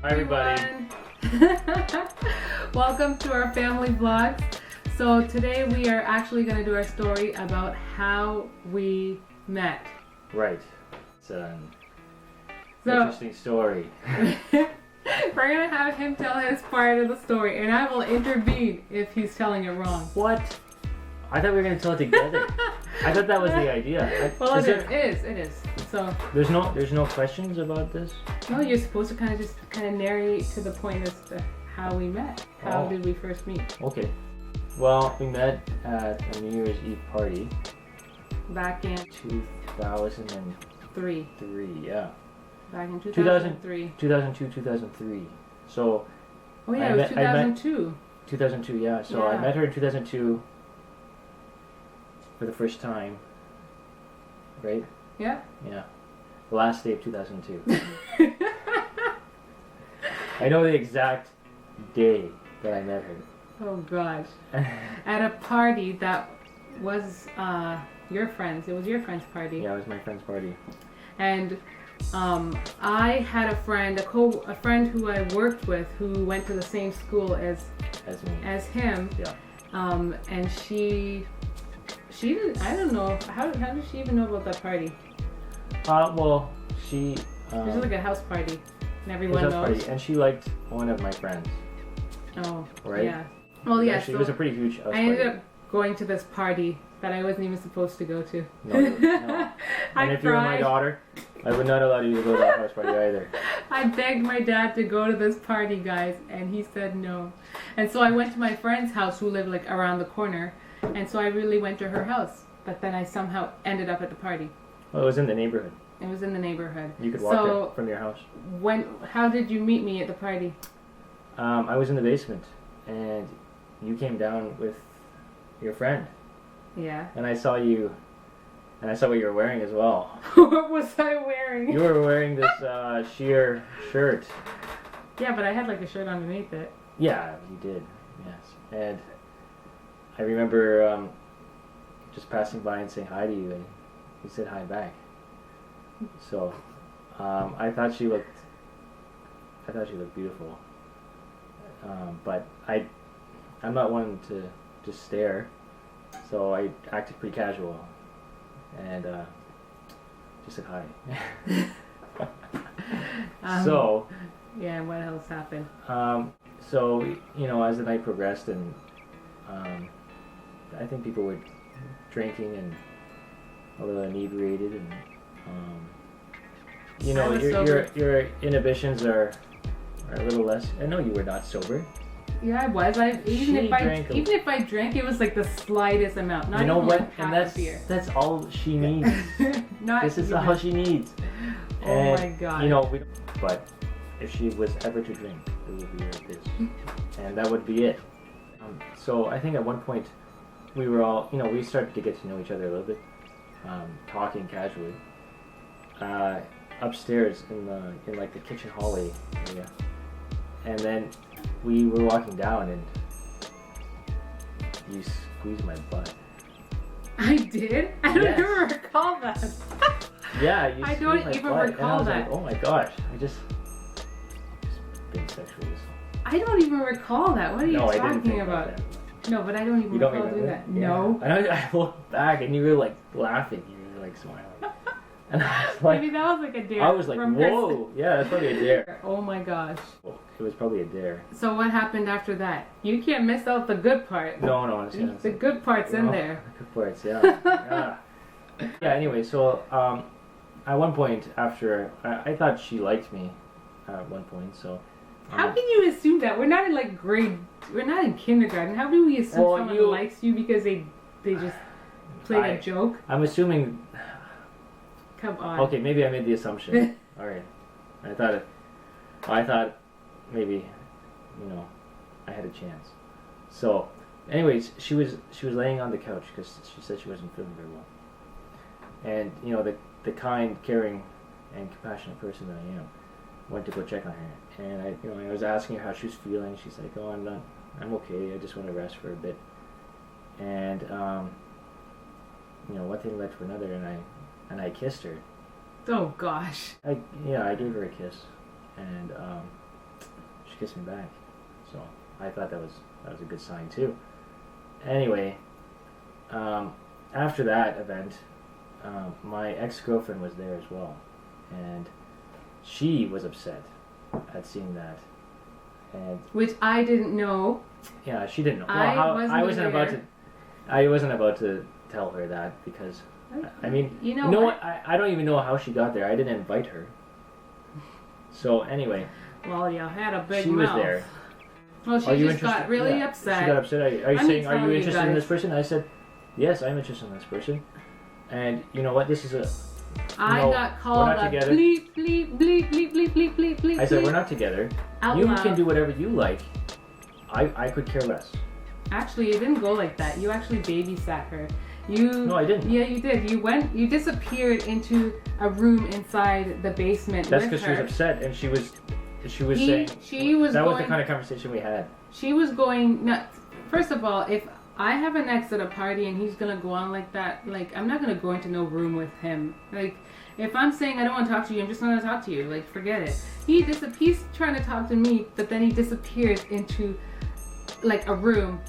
Hi everybody. Welcome to our family vlogs. So today we are actually going to do our story about how we met. Right. It's an interesting story. We're going to have him tell his part of the story and I will intervene if he's telling it wrong. What? I thought we were going to tell it together. I thought that was the idea. Well, it is. So there's no questions about this? No, you're supposed to kind of narrate to the point as to how we met. How did we first meet? Okay. Well, we met at a New Year's Eve party. Back in 2003. Yeah. Back in 2003. 2002, 2003. So. Oh yeah, it was 2002. 2002, yeah. So I met her in 2002 for the first time. Right? Yeah. Yeah. The last day of 2002. I know the exact day that I met her. Oh gosh. At a party that was your friend's. It was your friend's party. Yeah, it was my friend's party. And I had a friend who I worked with who went to the same school as me. As him. Yeah. And she didn't. I don't know how did she even know about that party? Well, she. It was like a house party, and everyone knows. Party, and she liked one of my friends. Oh. Right. Yeah. Well, yeah. Actually, it was a pretty huge house party. I ended up going to this party that I wasn't even supposed to go to. No. And if you were my daughter, I would not allow you to go to that house party either. I begged my dad to go to this party, guys, and he said no. And so I went to my friend's house who lived like around the corner, and so I really went to her house. But then I somehow ended up at the party. Well, it was in the neighborhood. It was in the neighborhood. You could walk there from your house. How did you meet me at the party? I was in the basement, and you came down with your friend. Yeah. And I saw you, and I saw what you were wearing as well. What was I wearing? You were wearing this sheer shirt. Yeah, but I had like a shirt underneath it. Yeah, you did. Yes. And I remember just passing by and saying hi to you, and you said hi back. So I thought she looked beautiful. But I'm not one to just stare. So I acted pretty casual, and just said hi. So. Yeah, what else happened? So as the night progressed, and I think people were drinking and a little inebriated, and your inhibitions are a little less. I know you were not sober. Yeah, I was. Even if I drank, it was like the slightest amount. Not even what? Like half a beer. That's all she needs. This is all she needs. Oh my god. But if she was ever to drink, it would be like this, and that would be it. So I think at one point we were all, we started to get to know each other a little bit, talking casually. Upstairs in like the kitchen hallway area, and then we were walking down, and you squeezed my butt. I did? I don't even recall that. Yeah, you. I don't even recall that. Like, oh my gosh, I just been sexually assaulted. I don't even recall that. What are you talking about? No, but I don't even recall doing that. Yeah. No. I looked back and you were like laughing. You were like smiling. And I was like, maybe that was like a dare. I was like, whoa. Yeah, that's probably a dare. Oh my gosh. It was probably a dare. So what happened after that? You can't miss out the good part. No. The good part's in there. The good parts, yeah. Yeah, anyway, so at one point after, I thought she liked me at one point, so. How can you assume that? We're not in like we're not in kindergarten. How do we assume someone likes you because they just played a joke? I'm assuming. Come on. Okay, maybe I made the assumption. All right. I thought maybe, I had a chance. So, anyways, she was laying on the couch because she said she wasn't feeling very well. And the kind, caring, and compassionate person that I am, went to go check on her. And I was asking her how she was feeling. She's like, "Oh, I'm okay. I just want to rest for a bit." And one thing led to another, and I kissed her. Oh gosh. I gave her a kiss, and she kissed me back. So I thought that was a good sign too. Anyway, after that event, my ex-girlfriend was there as well, and she was upset at seeing that. And which I didn't know. yeah, she didn't know. I wasn't I wasn't about to tell her that because I mean, you know what? I don't even know how she got there. I didn't invite her. So anyway, well, you had a big she mouth. was there. Well, she just got really upset. She got upset. Are you saying, are you interested in guys. this person? I said, yes, I'm interested in this person. And you know what? This is a. I got called a bleep, bleep, bleep, bleep, bleep, bleep, bleep, bleep. I said, we're not together. Out you loud. can do whatever you like. I could care less. Actually, it didn't go like that. You actually babysat her. No, I didn't. Yeah, you did. You disappeared into a room inside the basement. That's because she was upset, and she was saying. That was the kind of conversation we had. She was going nuts. First of all, if I have an ex at a party and he's gonna go on like that, like I'm not gonna go into no room with him. Like if I'm saying I don't want to talk to you, I'm just not gonna talk to you. Like forget it. He's trying to talk to me, but then he disappears into like a room,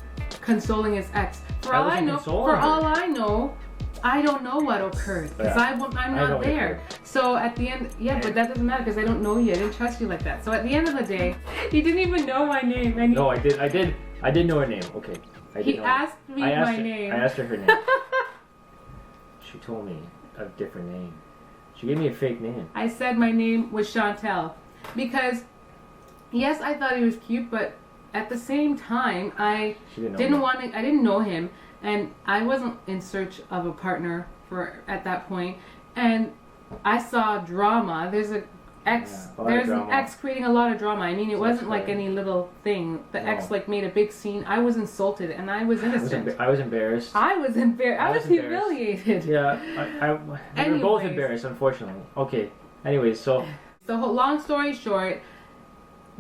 consoling his ex. For all I know, I don't know what occurred because I'm not there. So at the end, but that doesn't matter because I don't know you. I didn't trust you like that. So at the end of the day, he didn't even know my name. And no, I did know her name. Okay. He asked me my name. I asked her name. She told me a different name. She gave me a fake name. I said my name was Chantel because, yes, I thought he was cute, but at the same time, I didn't know him, and I wasn't in search of a partner at that point. And I saw drama. There's an ex creating a lot of drama. I mean, it wasn't like any little thing. The ex like made a big scene. I was insulted, and I was innocent. I was embarrassed. I was humiliated. Yeah, we were both embarrassed, unfortunately. Okay. Anyways, so long story short,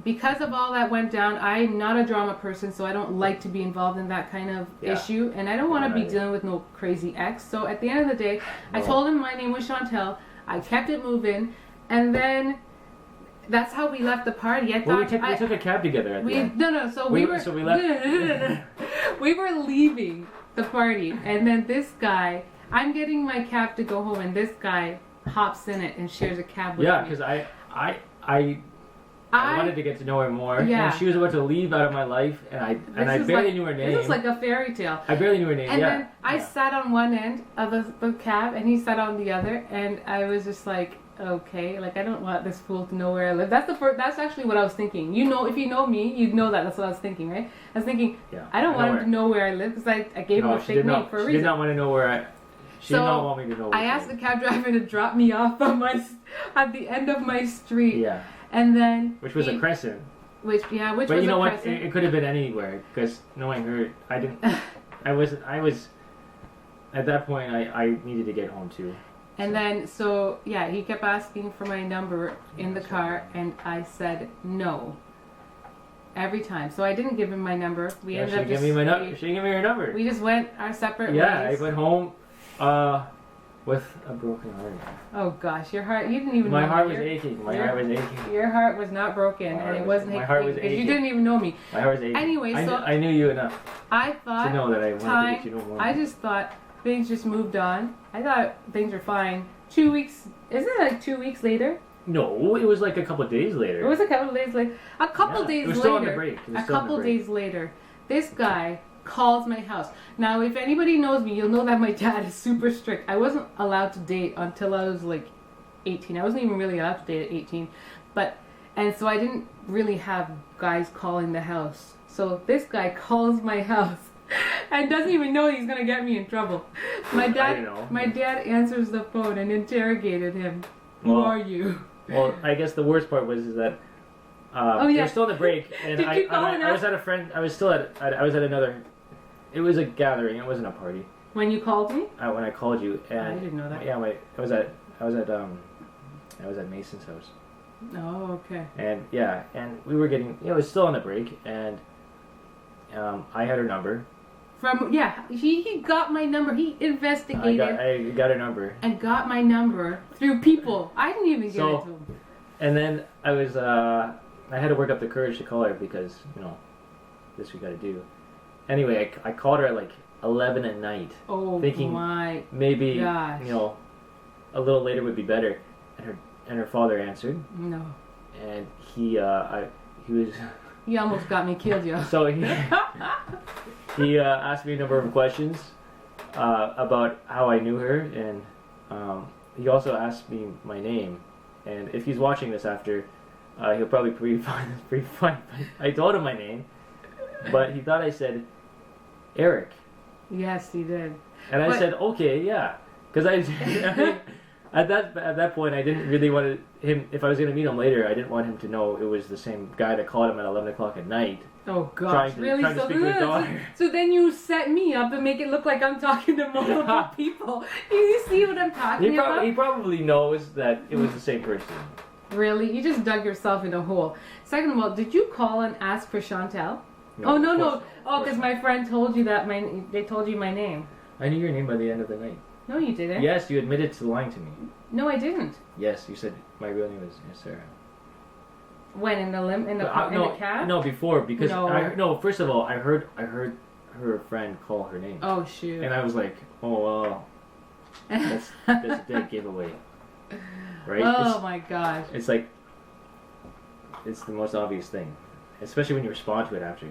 because of all that went down, I'm not a drama person, so I don't like to be involved in that kind of issue, and I don't want to be dealing with no crazy ex. So at the end of the day, I told him my name was Chantel. I kept it moving, and then that's how we left the party. I thought we took a cab together at the end. No. So we left. We were leaving the party, and then this guy, I'm getting my cab to go home, and this guy hops in it and shares a cab with me. Yeah, because I wanted to get to know her more, and she was about to leave out of my life, and I barely knew her name. This is like a fairy tale. I barely knew her name. And then I sat on one end of the cab, and he sat on the other, and I was just like, okay, like I don't want this fool to know where I live. That's actually what I was thinking. You know, if you know me, you'd know that. That's what I was thinking, right? I was thinking, I don't want him to know where I live because I gave him a fake name for a reason. She did not want to know where She did not want me to know. I asked the cab driver to drop me off at the end of my street. Yeah. And then which was a crescent. Which but was a crescent. But you know what? It could have been anywhere because knowing her, I didn't. I was at that point. I needed to get home too. And then he kept asking for my number in the car, and I said no. Every time. So I didn't give him my number. We ended up just. She didn't give me her number. We just went our separate ways. Yeah, I went home. With a broken heart. Oh gosh, your heart! You didn't even. My heart was aching. My heart was aching. Your heart was not broken, and it wasn't. My heart was aching. You didn't even know me. My heart was aching. Anyway, I knew you enough. I thought to know that I wanted to get you know more. I just thought things just moved on. I thought things were fine. 2 weeks. Isn't it like 2 weeks later? No, it was like a couple of days later. It was a couple of days later. A couple days later. It was still on the break. A couple days later, this guy calls my house. Now, if anybody knows me, you'll know that my dad is super strict. I wasn't allowed to date until I was like 18. I wasn't even really allowed to date at 18. And so I didn't really have guys calling the house. So this guy calls my house and doesn't even know he's going to get me in trouble. My dad answers the phone and interrogated him. Who are you? Well, I guess the worst part was that we're still on the break, and I was at a friend. I was still I was at another. It was a gathering. It wasn't a party. When you called me? When I called you, and I didn't know that. Yeah, I was at Mason's house. Oh, okay. And and we were getting, it was still on the break, and I had her number. He got my number. He investigated. I got her number. And got my number through people. I didn't even give it to him. And then I was I had to work up the courage to call her because, you know, this we got to do. Anyway, I called her at like 11 at night. Oh, thinking my maybe, gosh. you know, a little later would be better. And her father answered. No. And he was... He almost got me killed, yo. So he asked me a number of questions about how I knew her, and he also asked me my name. And if he's watching this after, he'll probably find this pretty funny. I told him my name, but he thought I said Eric. Yes, he did. And I said, okay, yeah, because at that point I didn't really want him. If I was going to meet him later, I didn't want him to know it was the same guy that called him at 11 o'clock at night. Oh gosh, really? Trying to speak to his daughter. So then you set me up and make it look like I'm talking to multiple people. You see what I'm talking about? He probably knows that it was the same person. Really? You just dug yourself in a hole. Second of all, did you call and ask for Chantel? No, no. Oh, because my friend told you that they told you my name. I knew your name by the end of the night. No, you didn't. Yes, you admitted to lying to me. No, I didn't. Yes, you said my real name is Sarah. When in the cab? No, before because No. First of all, I heard her friend call her name. Oh shoot! And I was like, oh well, that's a dead giveaway, right? Oh my gosh! It's like it's the most obvious thing, especially when you respond to it after.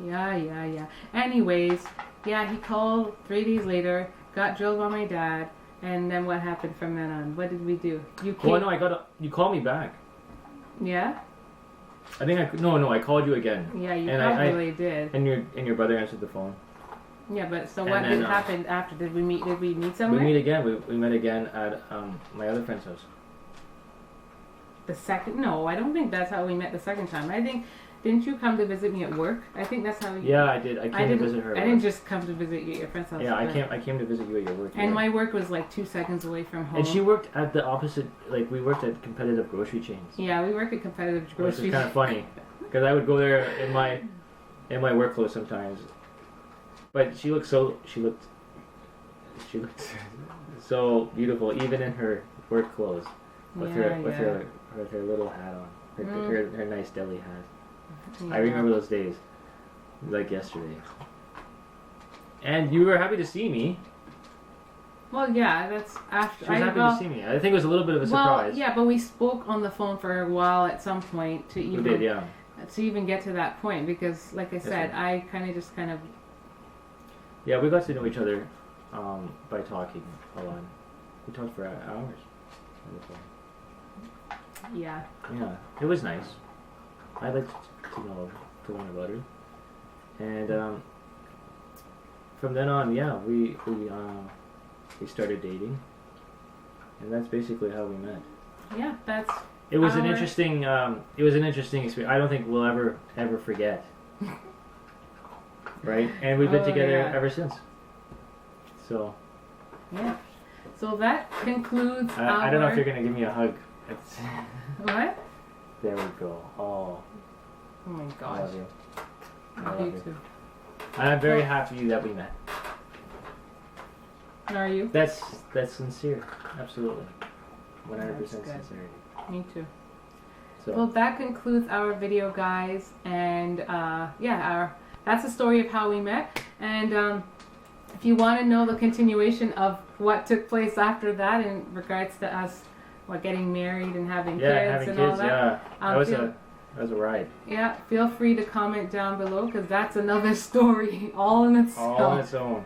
Yeah. Anyways, yeah, he called 3 days later, got drilled by my dad, and then what happened from then on? What did we do? You called me back. Yeah? I think I called you again. Yeah, you probably did. And your brother answered the phone. Yeah, but so what happened after? Did we meet somewhere? We meet again. We met again at my other friend's house. The second? No, I don't think that's how we met the second time. I think, didn't you come to visit me at work? I think that's how we... Yeah, I did. I came to visit her. I didn't just come to visit you at your friend's house. Yeah, I came to visit you at your work. And my work was like 2 seconds away from home. And she worked at the opposite, like we worked at competitive grocery chains. Yeah, we work at competitive grocery chains. Which is kind of funny, because I would go there in my work clothes sometimes. But she looked so beautiful, even in her work clothes, with her little hat on, her nice deli hat. Yeah. I remember those days, like yesterday. And you were happy to see me. Well, yeah, that's after. She was happy to see me. I think it was a little bit of a surprise. Well, yeah, but we spoke on the phone for a while at some point to even. We did, yeah. To even get to that point, because, like I said, I kind of. Yeah, we got to know each other by talking a lot. We talked for hours on the phone. Yeah. Yeah, it was nice. I liked to learn about her, and from then on, yeah, we started dating, and that's basically how we met. Yeah, that's. It was an interesting experience. I don't think we'll ever forget. Right, and we've been together ever since. So. Yeah. So that concludes. I don't know if you're gonna give me a hug. What? There we go. Oh. Oh my gosh. I love you. I love you too. And I'm very happy that we met. Are you? That's sincere. Absolutely. 100% sincerity. Me too. So. Well, that concludes our video, guys, and that's the story of how we met. And if you want to know the continuation of what took place after that in regards to us, getting married and having kids and all that. Yeah, that was a ride. Yeah, feel free to comment down below, because that's another story all in itself. All on its own.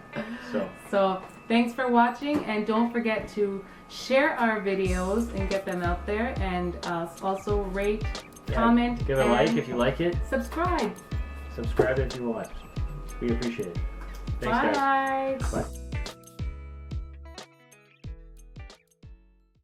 So thanks for watching, and don't forget to share our videos and get them out there, and also rate, comment, give it a like if you like it. Subscribe. Subscribe if you want. We appreciate it. Thanks, guys. Bye.